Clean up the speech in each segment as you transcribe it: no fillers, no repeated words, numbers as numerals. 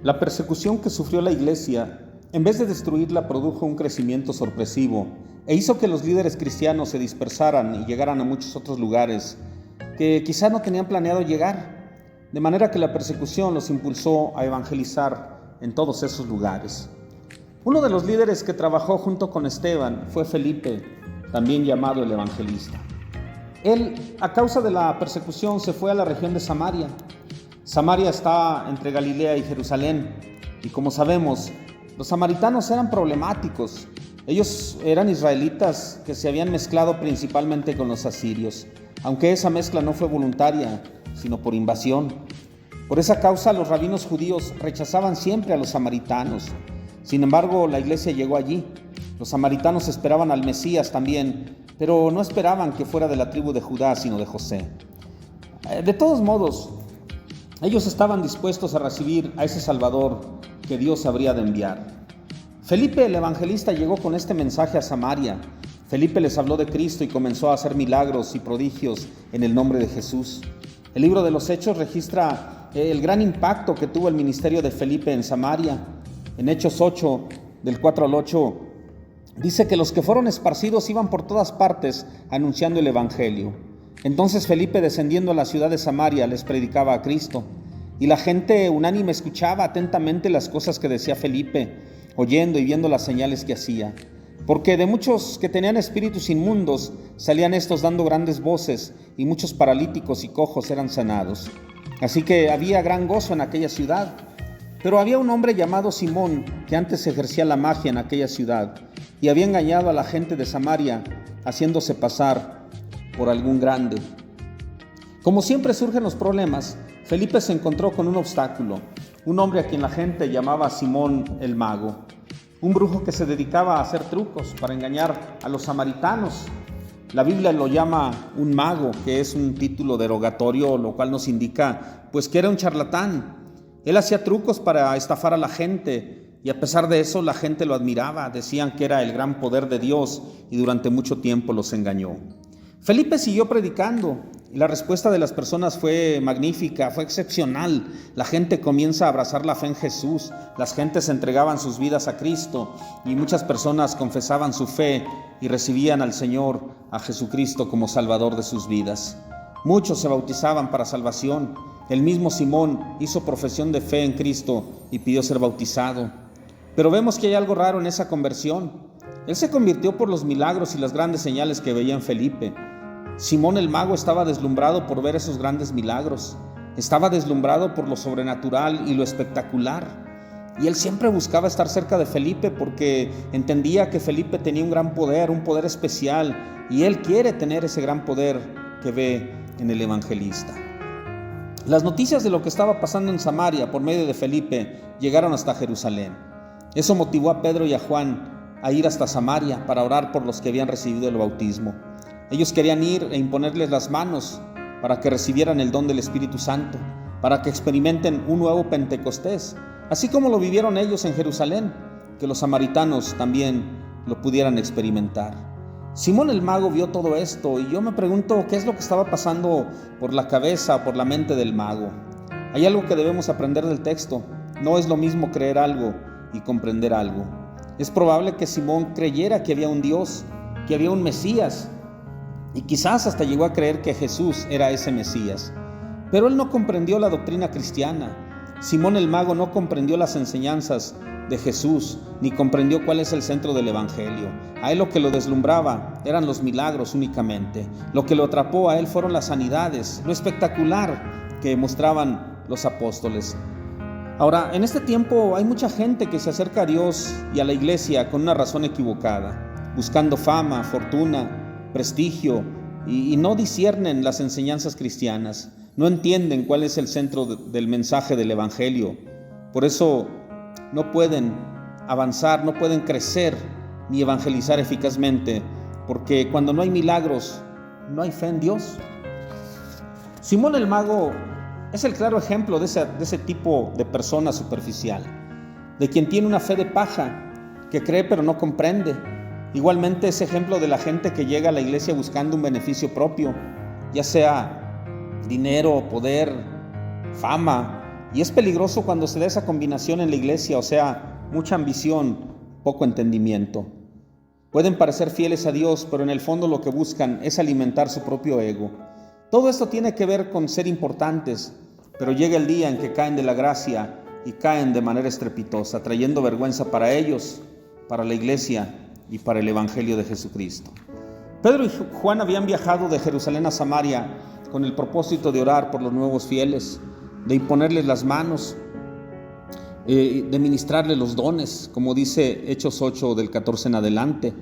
La persecución que sufrió la iglesia, en vez de destruirla, produjo un crecimiento sorpresivo e hizo que los líderes cristianos se dispersaran y llegaran a muchos otros lugares que quizá no tenían planeado llegar, de manera que la persecución los impulsó a evangelizar en todos esos lugares. Uno de los líderes que trabajó junto con Esteban fue Felipe, también llamado el evangelista. Él, a causa de la persecución, se fue a la región de Samaria. Samaria está entre Galilea y Jerusalén, y como sabemos, los samaritanos eran problemáticos. Ellos eran israelitas que se habían mezclado principalmente con los asirios, aunque esa mezcla no fue voluntaria, sino por invasión. Por esa causa, los rabinos judíos rechazaban siempre a los samaritanos. Sin embargo, la iglesia llegó allí. Los samaritanos esperaban al Mesías también, pero no esperaban que fuera de la tribu de Judá, sino de José. De todos modos, ellos estaban dispuestos a recibir a ese Salvador que Dios habría de enviar. Felipe el evangelista llegó con este mensaje a Samaria. Felipe les habló de Cristo y comenzó a hacer milagros y prodigios en el nombre de Jesús. El libro de los Hechos registra el gran impacto que tuvo el ministerio de Felipe en Samaria. En Hechos 8, del 4 al 8, dice que los que fueron esparcidos iban por todas partes anunciando el evangelio. Entonces Felipe, descendiendo a la ciudad de Samaria, les predicaba a Cristo. Y la gente unánime escuchaba atentamente las cosas que decía Felipe, oyendo y viendo las señales que hacía. Porque de muchos que tenían espíritus inmundos, salían estos dando grandes voces, y muchos paralíticos y cojos eran sanados. Así que había gran gozo en aquella ciudad. Pero había un hombre llamado Simón, que antes ejercía la magia en aquella ciudad, y había engañado a la gente de Samaria, haciéndose pasar por algún grande. Como siempre surgen los problemas, Felipe se encontró con un obstáculo, un hombre a quien la gente llamaba Simón el Mago, un brujo que se dedicaba a hacer trucos para engañar a los samaritanos. La Biblia lo llama un mago, que es un título derogatorio, lo cual nos indica pues que era un charlatán. Él hacía trucos para estafar a la gente, y a pesar de eso la gente lo admiraba, decían que era el gran poder de Dios, y durante mucho tiempo los engañó. Felipe siguió predicando y la respuesta de las personas fue magnífica, fue excepcional. La gente comienza a abrazar la fe en Jesús, las gentes entregaban sus vidas a Cristo y muchas personas confesaban su fe y recibían al Señor, a Jesucristo, como Salvador de sus vidas. Muchos se bautizaban para salvación. El mismo Simón hizo profesión de fe en Cristo y pidió ser bautizado. Pero vemos que hay algo raro en esa conversión. Él se convirtió por los milagros y las grandes señales que veía en Felipe. Simón el mago estaba deslumbrado por ver esos grandes milagros. Estaba deslumbrado por lo sobrenatural y lo espectacular. Y él siempre buscaba estar cerca de Felipe porque entendía que Felipe tenía un gran poder, un poder especial. Y él quiere tener ese gran poder que ve en el evangelista. Las noticias de lo que estaba pasando en Samaria por medio de Felipe llegaron hasta Jerusalén. Eso motivó a Pedro y a Juan a ir hasta Samaria para orar por los que habían recibido el bautismo. Ellos querían ir e imponerles las manos para que recibieran el don del Espíritu Santo, para que experimenten un nuevo Pentecostés, así como lo vivieron ellos en Jerusalén, que los samaritanos también lo pudieran experimentar. Simón el mago vio todo esto y yo me pregunto qué es lo que estaba pasando por la cabeza, por la mente del mago. Hay algo que debemos aprender del texto. No es lo mismo creer algo y comprender algo. Es probable que Simón creyera que había un Dios, que había un Mesías, y quizás hasta llegó a creer que Jesús era ese Mesías. Pero él no comprendió la doctrina cristiana. Simón el mago no comprendió las enseñanzas de Jesús, ni comprendió cuál es el centro del evangelio. A él lo que lo deslumbraba eran los milagros únicamente. Lo que lo atrapó a él fueron las sanidades, lo espectacular que mostraban los apóstoles. Ahora, en este tiempo hay mucha gente que se acerca a Dios y a la iglesia con una razón equivocada, buscando fama, fortuna, prestigio, y no disciernen las enseñanzas cristianas, no entienden cuál es el centro del mensaje del evangelio. Por eso no pueden avanzar, no pueden crecer ni evangelizar eficazmente, porque cuando no hay milagros, no hay fe en Dios. Simón el mago es el claro ejemplo de ese tipo de persona superficial, de quien tiene una fe de paja, que cree pero no comprende. Igualmente es ejemplo de la gente que llega a la iglesia buscando un beneficio propio, ya sea dinero, poder, fama, Y es peligroso cuando se da esa combinación en la iglesia, o sea, mucha ambición, poco entendimiento. Pueden parecer fieles a Dios, pero en el fondo lo que buscan es alimentar su propio ego. Todo esto tiene que ver con ser importantes, pero llega el día en que caen de la gracia y caen de manera estrepitosa, trayendo vergüenza para ellos, para la iglesia y para el Evangelio de Jesucristo. Pedro y Juan habían viajado de Jerusalén a Samaria con el propósito de orar por los nuevos fieles, de imponerles las manos, de ministrarles los dones, como dice Hechos 8 del 14 en adelante.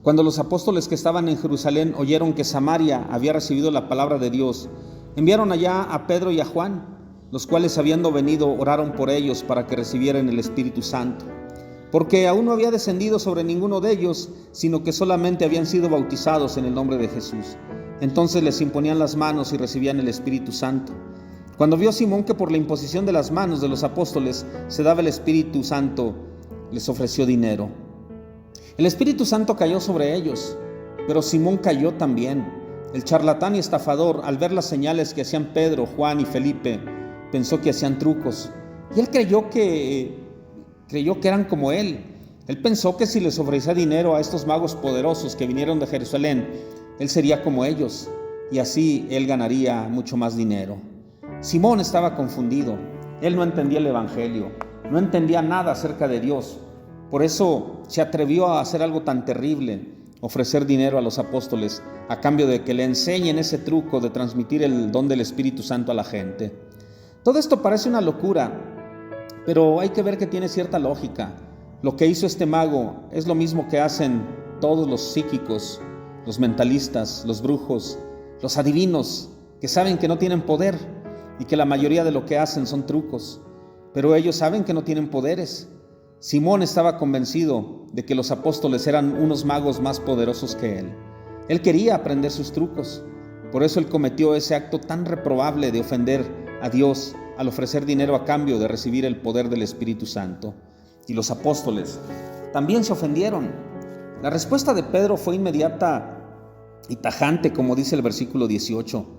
Cuando los apóstoles que estaban en Jerusalén oyeron que Samaria había recibido la palabra de Dios, enviaron allá a Pedro y a Juan, los cuales habiendo venido oraron por ellos para que recibieran el Espíritu Santo, porque aún no había descendido sobre ninguno de ellos, sino que solamente habían sido bautizados en el nombre de Jesús. Entonces les imponían las manos y recibían el Espíritu Santo. Cuando vio Simón que por la imposición de las manos de los apóstoles se daba el Espíritu Santo, les ofreció dinero. El Espíritu Santo cayó sobre ellos, pero Simón cayó también. El charlatán y estafador, al ver las señales que hacían Pedro, Juan y Felipe, pensó que hacían trucos. Y él creyó que eran como él. Él pensó que si les ofrecía dinero a estos magos poderosos que vinieron de Jerusalén, él sería como ellos, y así él ganaría mucho más dinero. Simón estaba confundido. Él no entendía el Evangelio, no entendía nada acerca de Dios. Por eso se atrevió a hacer algo tan terrible, ofrecer dinero a los apóstoles a cambio de que le enseñen ese truco de transmitir el don del Espíritu Santo a la gente. Todo esto parece una locura, pero hay que ver que tiene cierta lógica. Lo que hizo este mago es lo mismo que hacen todos los psíquicos, los mentalistas, los brujos, los adivinos, que saben que no tienen poder y que la mayoría de lo que hacen son trucos, pero ellos saben que no tienen poderes. Simón estaba convencido de que los apóstoles eran unos magos más poderosos que él. Él quería aprender sus trucos, por eso él cometió ese acto tan reprobable de ofender a Dios al ofrecer dinero a cambio de recibir el poder del Espíritu Santo. Y los apóstoles también se ofendieron. La respuesta de Pedro fue inmediata y tajante, como dice el versículo 18.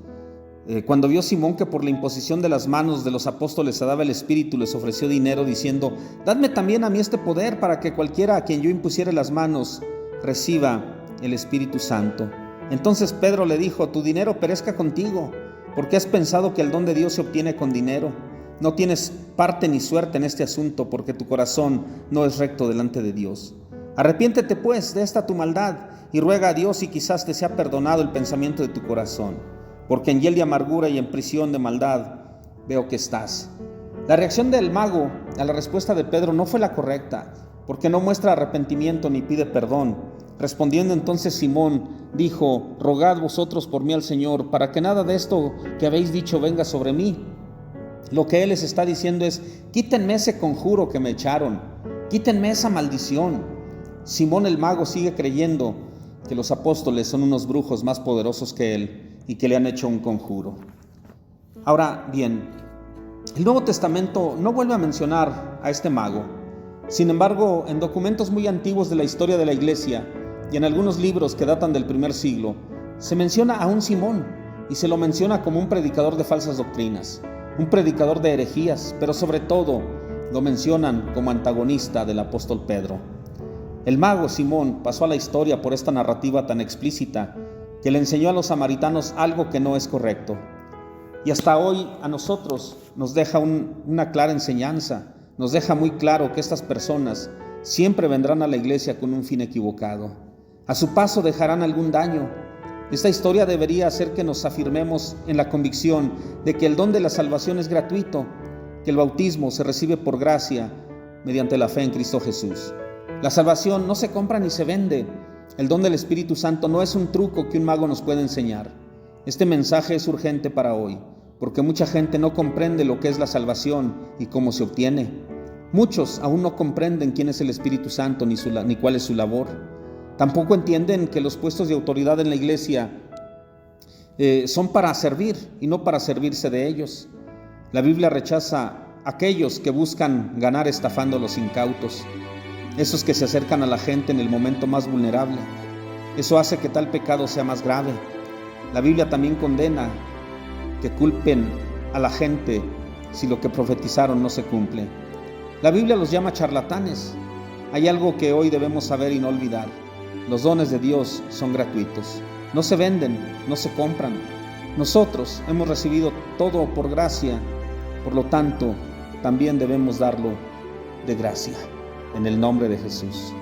Cuando vio Simón que por la imposición de las manos de los apóstoles se daba el Espíritu, les ofreció dinero diciendo: «Dadme también a mí este poder para que cualquiera a quien yo impusiere las manos reciba el Espíritu Santo». Entonces Pedro le dijo: «Tu dinero perezca contigo, porque has pensado que el don de Dios se obtiene con dinero. No tienes parte ni suerte en este asunto, porque tu corazón no es recto delante de Dios. Arrepiéntete pues de esta tu maldad y ruega a Dios y quizás te sea perdonado el pensamiento de tu corazón, porque en hiel de amargura y en prisión de maldad veo que estás». La reacción del mago a la respuesta de Pedro no fue la correcta, porque no muestra arrepentimiento ni pide perdón. Respondiendo entonces Simón, dijo: «Rogad vosotros por mí al Señor, para que nada de esto que habéis dicho venga sobre mí». Lo que él les está diciendo es: quítenme ese conjuro que me echaron, quítenme esa maldición. Simón el mago sigue creyendo que los apóstoles son unos brujos más poderosos que él y que le han hecho un conjuro. Ahora bien, el Nuevo Testamento no vuelve a mencionar a este mago. Sin embargo, en documentos muy antiguos de la historia de la Iglesia y en algunos libros que datan del primer siglo, se menciona a un Simón y se lo menciona como un predicador de falsas doctrinas, un predicador de herejías, pero sobre todo lo mencionan como antagonista del apóstol Pedro. El mago Simón pasó a la historia por esta narrativa tan explícita que le enseñó a los samaritanos algo que no es correcto. Y hasta hoy a nosotros nos deja una clara enseñanza, nos deja muy claro que estas personas siempre vendrán a la iglesia con un fin equivocado. A su paso dejarán algún daño. Esta historia debería hacer que nos afirmemos en la convicción de que el don de la salvación es gratuito, que el bautismo se recibe por gracia mediante la fe en Cristo Jesús. La salvación no se compra ni se vende. El don del Espíritu Santo no es un truco que un mago nos puede enseñar. Este mensaje es urgente para hoy, porque mucha gente no comprende lo que es la salvación y cómo se obtiene. Muchos aún no comprenden quién es el Espíritu Santo ni cuál es su labor. Tampoco entienden que los puestos de autoridad en la iglesia son para servir y no para servirse de ellos. La Biblia rechaza a aquellos que buscan ganar estafando a los incautos, esos que se acercan a la gente en el momento más vulnerable. Eso hace que tal pecado sea más grave. La Biblia también condena que culpen a la gente si lo que profetizaron no se cumple. La Biblia los llama charlatanes. Hay algo que hoy debemos saber y no olvidar. Los dones de Dios son gratuitos. No se venden, no se compran. Nosotros hemos recibido todo por gracia, por lo tanto, también debemos darlo de gracia. En el nombre de Jesús.